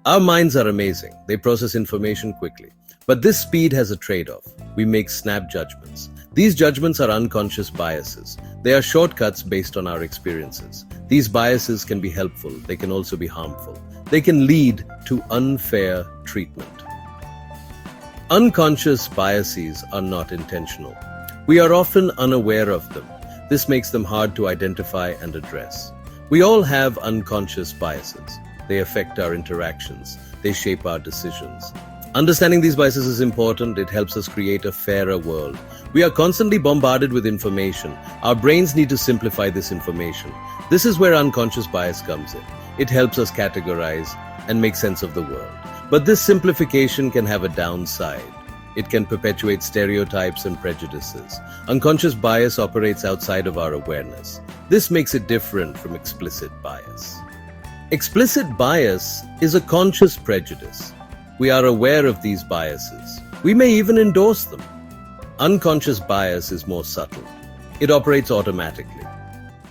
Our minds are amazing. They process information quickly. But this speed has a trade-off. We make snap judgments. These judgments are unconscious biases. They are shortcuts based on our experiences. These biases can be helpful. They can also be harmful. They can lead to unfair treatment. Unconscious biases are not intentional. We are often unaware of them. This makes them hard to identify and address. We all have unconscious biases. They affect our interactions. They shape our decisions. Understanding these biases is important. It helps us create a fairer world. We are constantly bombarded with information. Our brains need to simplify this information. This is where unconscious bias comes in. It helps us categorize and make sense of the world. But this simplification can have a downside. It can perpetuate stereotypes and prejudices. Unconscious bias operates outside of our awareness. This makes it different from explicit bias. Explicit bias is a conscious prejudice. We are aware of these biases. We may even endorse them. Unconscious bias is more subtle. It operates automatically.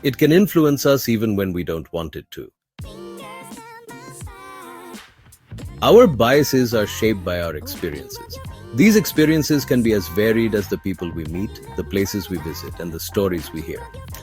It can influence us even when we don't want it to. Our biases are shaped by our experiences. These experiences can be as varied as the people we meet, the places we visit, and the stories we hear.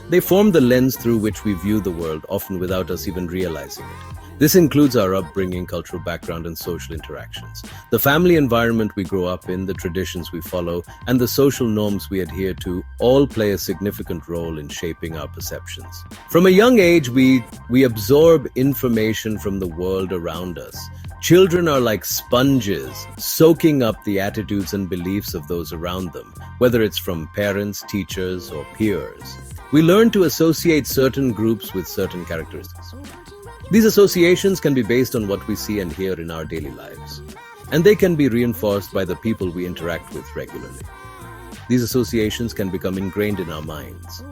They form the lens through which we view the world, often without us even realizing it. This includes our upbringing, cultural background, and social interactions. The family environment we grow up in, the traditions we follow, and the social norms we adhere to all play a significant role in shaping our perceptions. From a young age, we absorb information from the world around us. Children are like sponges, soaking up the attitudes and beliefs of those around them, whether it's from parents, teachers, or peers. We learn to associate certain groups with certain characteristics. These associations can be based on what we see and hear in our daily lives, and they can be reinforced by the people we interact with regularly. These associations can become ingrained in our minds.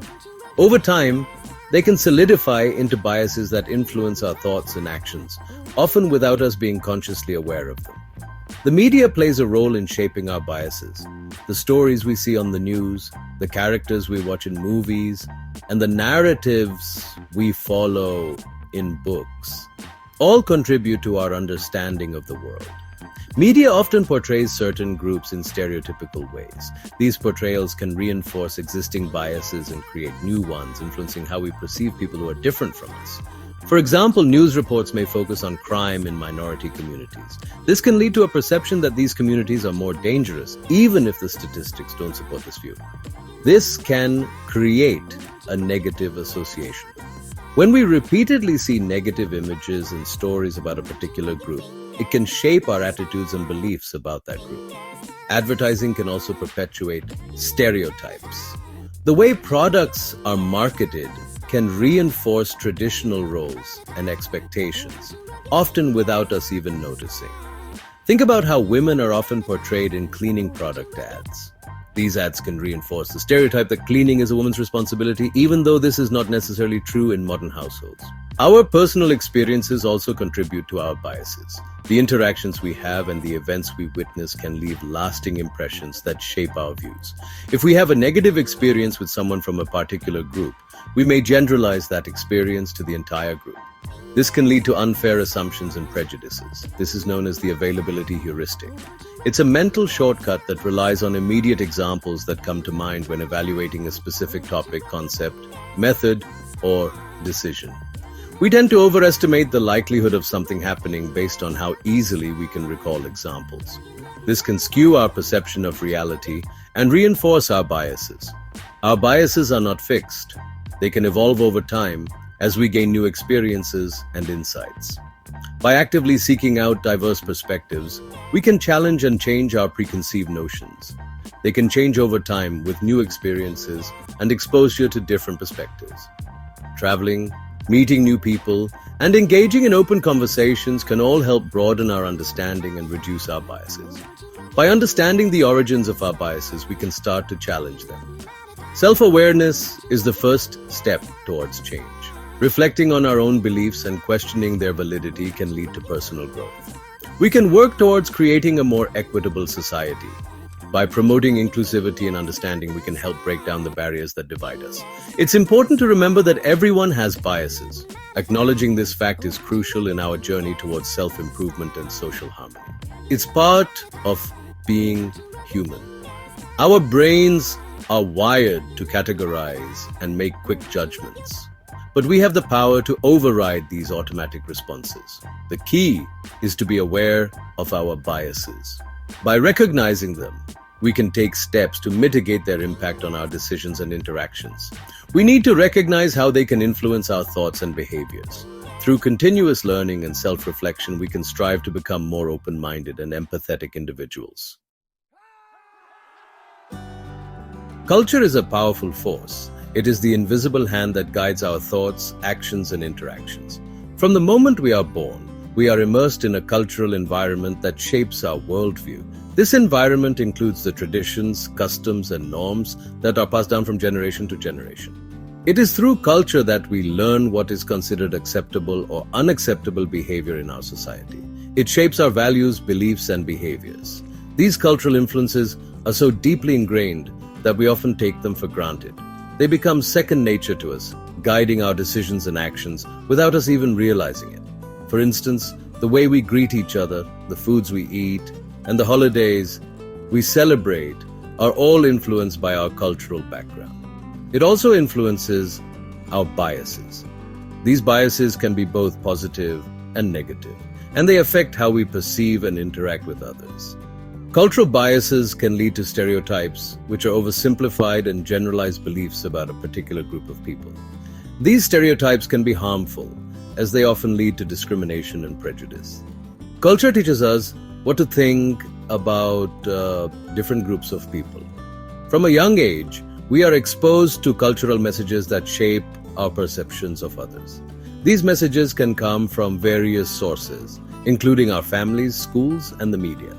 Over time, they can solidify into biases that influence our thoughts and actions, often without us being consciously aware of them. The media plays a role in shaping our biases. The stories we see on the news, the characters we watch in movies, and the narratives we follow in books all contribute to our understanding of the world. Media often portrays certain groups in stereotypical ways. These portrayals can reinforce existing biases and create new ones, influencing how we perceive people who are different from us. For example, news reports may focus on crime in minority communities. This can lead to a perception that these communities are more dangerous, even if the statistics don't support this view. This can create a negative association. When we repeatedly see negative images and stories about a particular group, it can shape our attitudes and beliefs about that group. Advertising can also perpetuate stereotypes. The way products are marketed can reinforce traditional roles and expectations, often without us even noticing. Think about how women are often portrayed in cleaning product ads. These ads can reinforce the stereotype that cleaning is a woman's responsibility, even though this is not necessarily true in modern households. Our personal experiences also contribute to our biases. The interactions we have and the events we witness can leave lasting impressions that shape our views. If we have a negative experience with someone from a particular group, we may generalize that experience to the entire group. This can lead to unfair assumptions and prejudices. This is known as the availability heuristic. It's a mental shortcut that relies on immediate examples that come to mind when evaluating a specific topic, concept, method, or decision. We tend to overestimate the likelihood of something happening based on how easily we can recall examples. This can skew our perception of reality and reinforce our biases. Our biases are not fixed. They can evolve over time as we gain new experiences and insights. By actively seeking out diverse perspectives, we can challenge and change our preconceived notions. They can change over time with new experiences and exposure to different perspectives. Traveling, meeting new people, and engaging in open conversations can all help broaden our understanding and reduce our biases. By understanding the origins of our biases, we can start to challenge them. Self-awareness is the first step towards change. Reflecting on our own beliefs and questioning their validity can lead to personal growth. We can work towards creating a more equitable society. By promoting inclusivity and understanding, we can help break down the barriers that divide us. It's important to remember that everyone has biases. Acknowledging this fact is crucial in our journey towards self-improvement and social harmony. It's part of being human. Our brains are wired to categorize and make quick judgments, but we have the power to override these automatic responses. The key is to be aware of our biases. By recognizing them, we can take steps to mitigate their impact on our decisions and interactions. We need to recognize how they can influence our thoughts and behaviors. Through continuous learning and self-reflection, we can strive to become more open-minded and empathetic individuals. Culture is a powerful force. It is the invisible hand that guides our thoughts, actions, and interactions. From the moment we are born, we are immersed in a cultural environment that shapes our worldview. This environment includes the traditions, customs, and norms that are passed down from generation to generation. It is through culture that we learn what is considered acceptable or unacceptable behavior in our society. It shapes our values, beliefs, and behaviors. These cultural influences are so deeply ingrained that we often take them for granted. They become second nature to us, guiding our decisions and actions without us even realizing it. For instance, the way we greet each other, the foods we eat, and the holidays we celebrate are all influenced by our cultural background. It also influences our biases. These biases can be both positive and negative, and they affect how we perceive and interact with others. Cultural biases can lead to stereotypes, which are oversimplified and generalized beliefs about a particular group of people. These stereotypes can be harmful, as they often lead to discrimination and prejudice. Culture teaches us what to think about different groups of people. From a young age, we are exposed to cultural messages that shape our perceptions of others. These messages can come from various sources, including our families, schools, and the media.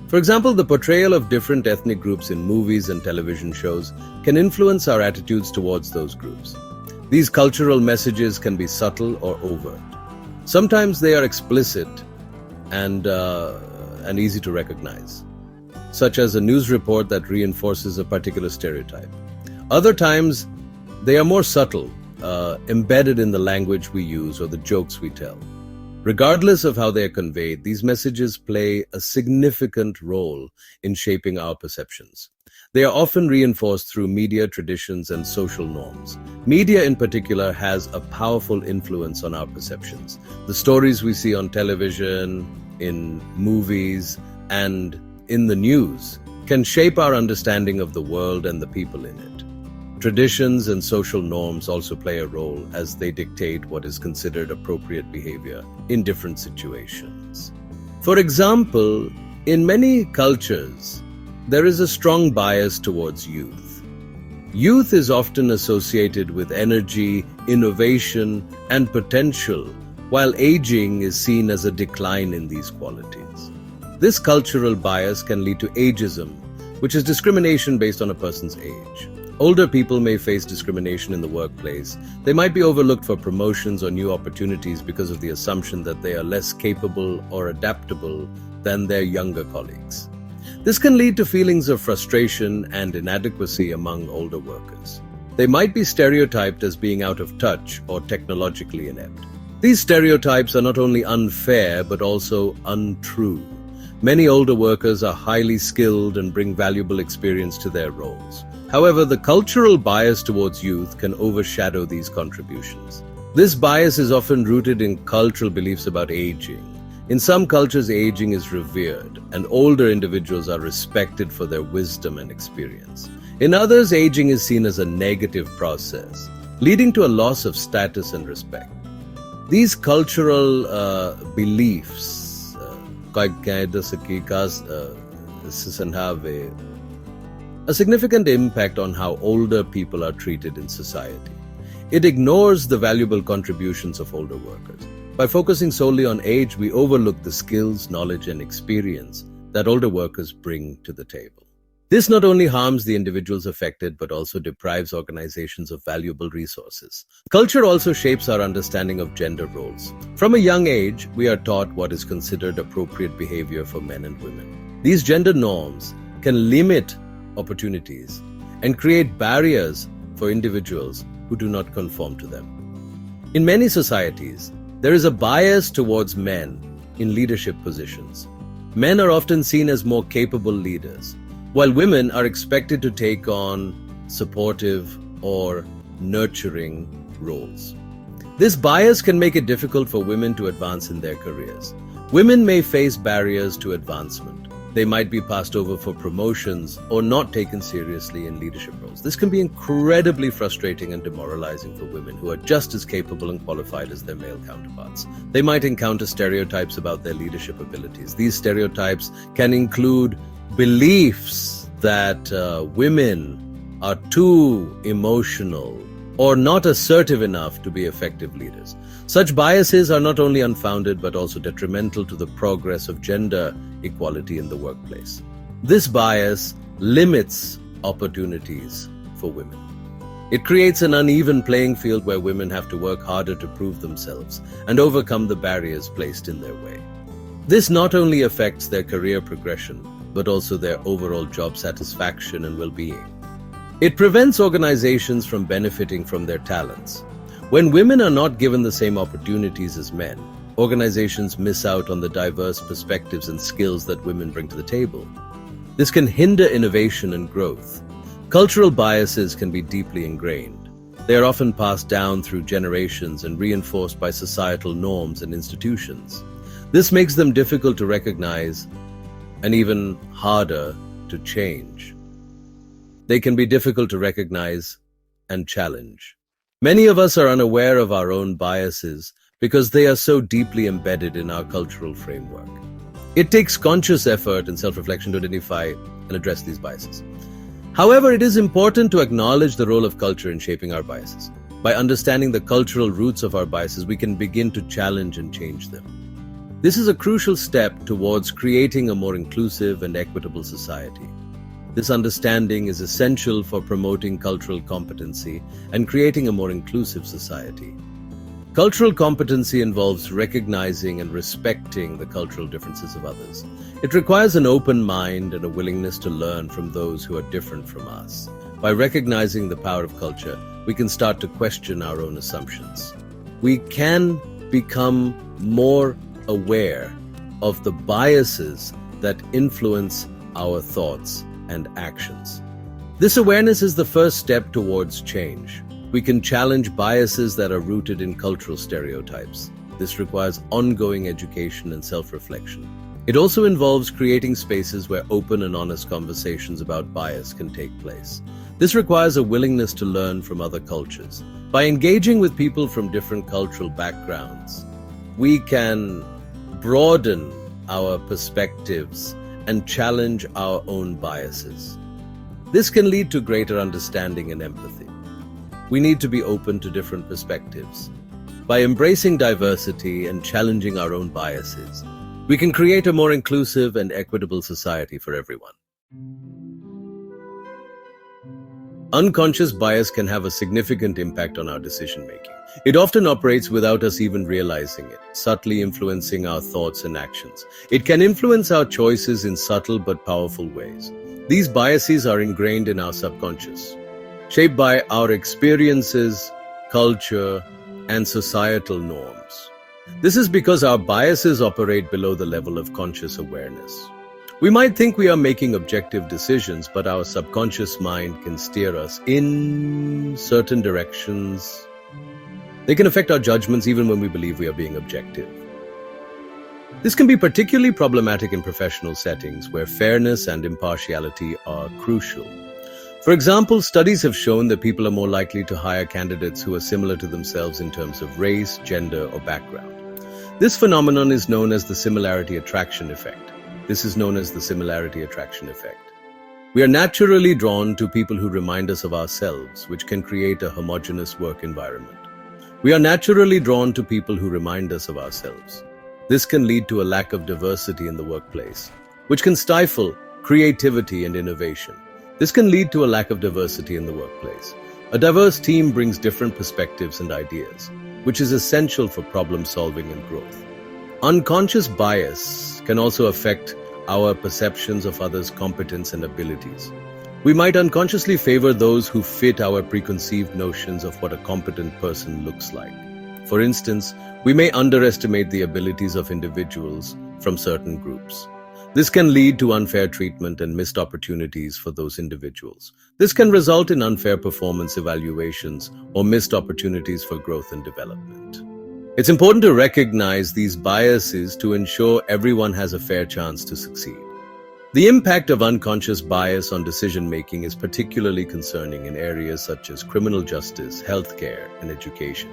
For example, the portrayal of different ethnic groups in movies and television shows can influence our attitudes towards those groups. These cultural messages can be subtle or overt. Sometimes they are explicit and easy to recognize, such as a news report that reinforces a particular stereotype. Other times, they are more subtle, embedded in the language we use or the jokes we tell. Regardless of how they are conveyed, these messages play a significant role in shaping our perceptions. They are often reinforced through media, traditions, and social norms. Media in particular has a powerful influence on our perceptions. The stories we see on television, in movies, and in the news can shape our understanding of the world and the people in it. Traditions and social norms also play a role as they dictate what is considered appropriate behavior in different situations. For example, in many cultures, there is a strong bias towards youth. Youth is often associated with energy, innovation, and potential, while aging is seen as a decline in these qualities. This cultural bias can lead to ageism, which is discrimination based on a person's age. Older people may face discrimination in the workplace. They might be overlooked for promotions or new opportunities because of the assumption that they are less capable or adaptable than their younger colleagues. This can lead to feelings of frustration and inadequacy among older workers. They might be stereotyped as being out of touch or technologically inept. These stereotypes are not only unfair but also untrue. Many older workers are highly skilled and bring valuable experience to their roles. However, the cultural bias towards youth can overshadow these contributions. This bias is often rooted in cultural beliefs about aging. In some cultures, aging is revered, and older individuals are respected for their wisdom and experience. In others, aging is seen as a negative process, leading to a loss of status and respect. These cultural beliefs have a significant impact on how older people are treated in society. It ignores the valuable contributions of older workers. By focusing solely on age, we overlook the skills, knowledge, and experience that older workers bring to the table. This not only harms the individuals affected, but also deprives organizations of valuable resources. Culture also shapes our understanding of gender roles. From a young age, we are taught what is considered appropriate behavior for men and women. These gender norms can limit opportunities and create barriers for individuals who do not conform to them. In many societies, there is a bias towards men in leadership positions. Men are often seen as more capable leaders, while women are expected to take on supportive or nurturing roles. This bias can make it difficult for women to advance in their careers. Women may face barriers to advancement. They might be passed over for promotions or not taken seriously in leadership roles. This can be incredibly frustrating and demoralizing for women who are just as capable and qualified as their male counterparts. They might encounter stereotypes about their leadership abilities. These stereotypes can include beliefs that women are too emotional or not assertive enough to be effective leaders. Such biases are not only unfounded but also detrimental to the progress of gender equality in the workplace. This bias limits opportunities for women. It creates an uneven playing field where women have to work harder to prove themselves and overcome the barriers placed in their way. This not only affects their career progression, but also their overall job satisfaction and well-being. It prevents organizations from benefiting from their talents. When women are not given the same opportunities as men, organizations miss out on the diverse perspectives and skills that women bring to the table. This can hinder innovation and growth. Cultural biases can be deeply ingrained. They are often passed down through generations and reinforced by societal norms and institutions. This makes them difficult to recognize and even harder to change. They can be difficult to recognize and challenge. Many of us are unaware of our own biases because they are so deeply embedded in our cultural framework. It takes conscious effort and self-reflection to identify and address these biases. However, it is important to acknowledge the role of culture in shaping our biases. By understanding the cultural roots of our biases, we can begin to challenge and change them. This is a crucial step towards creating a more inclusive and equitable society. This understanding is essential for promoting cultural competency and creating a more inclusive society. Cultural competency involves recognizing and respecting the cultural differences of others. It requires an open mind and a willingness to learn from those who are different from us. By recognizing the power of culture, we can start to question our own assumptions. We can become more aware of the biases that influence our thoughts and actions. This awareness is the first step towards change. We can challenge biases that are rooted in cultural stereotypes. This requires ongoing education and self-reflection. It also involves creating spaces where open and honest conversations about bias can take place. This requires a willingness to learn from other cultures. By engaging with people from different cultural backgrounds, we can broaden our perspectives and challenge our own biases. This can lead to greater understanding and empathy. We need to be open to different perspectives. By embracing diversity and challenging our own biases, we can create a more inclusive and equitable society for everyone. Unconscious bias can have a significant impact on our decision-making. It often operates without us even realizing it, subtly influencing our thoughts and actions. It can influence our choices in subtle but powerful ways. These biases are ingrained in our subconscious, shaped by our experiences, culture, and societal norms. This is because our biases operate below the level of conscious awareness. We might think we are making objective decisions, but our subconscious mind can steer us in certain directions. They can affect our judgments even when we believe we are being objective. This can be particularly problematic in professional settings where fairness and impartiality are crucial. For example, studies have shown that people are more likely to hire candidates who are similar to themselves in terms of race, gender, or background. This phenomenon is known as the similarity attraction effect. We are naturally drawn to people who remind us of ourselves, which can create a homogeneous work environment. This can lead to a lack of diversity in the workplace, which can stifle creativity and innovation. A diverse team brings different perspectives and ideas, which is essential for problem solving and growth. Unconscious bias can also affect our perceptions of others' competence and abilities. We might unconsciously favor those who fit our preconceived notions of what a competent person looks like. For For instance, we may underestimate the abilities of individuals from certain groups. This can lead to unfair treatment and missed opportunities for those individuals. This can result in unfair performance evaluations or missed opportunities for growth and development. It's important to recognize these biases to ensure everyone has a fair chance to succeed. The impact of unconscious bias on decision-making is particularly concerning in areas such as criminal justice, healthcare, and education.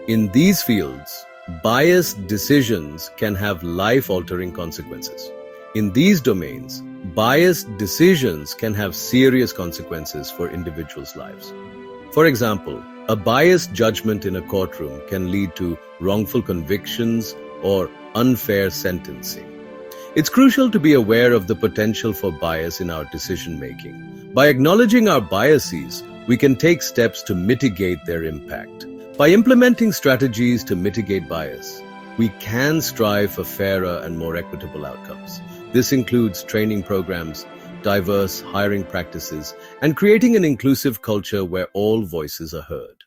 In these fields, biased decisions can have life-altering consequences. In these domains, biased decisions can have serious consequences for individuals' lives. For example, a biased judgment in a courtroom can lead to wrongful convictions or unfair sentencing. It's crucial to be aware of the potential for bias in our decision-making. By acknowledging our biases, we can take steps to mitigate their impact. By implementing strategies to mitigate bias, we can strive for fairer and more equitable outcomes. This includes training programs, diverse hiring practices, and creating an inclusive culture where all voices are heard.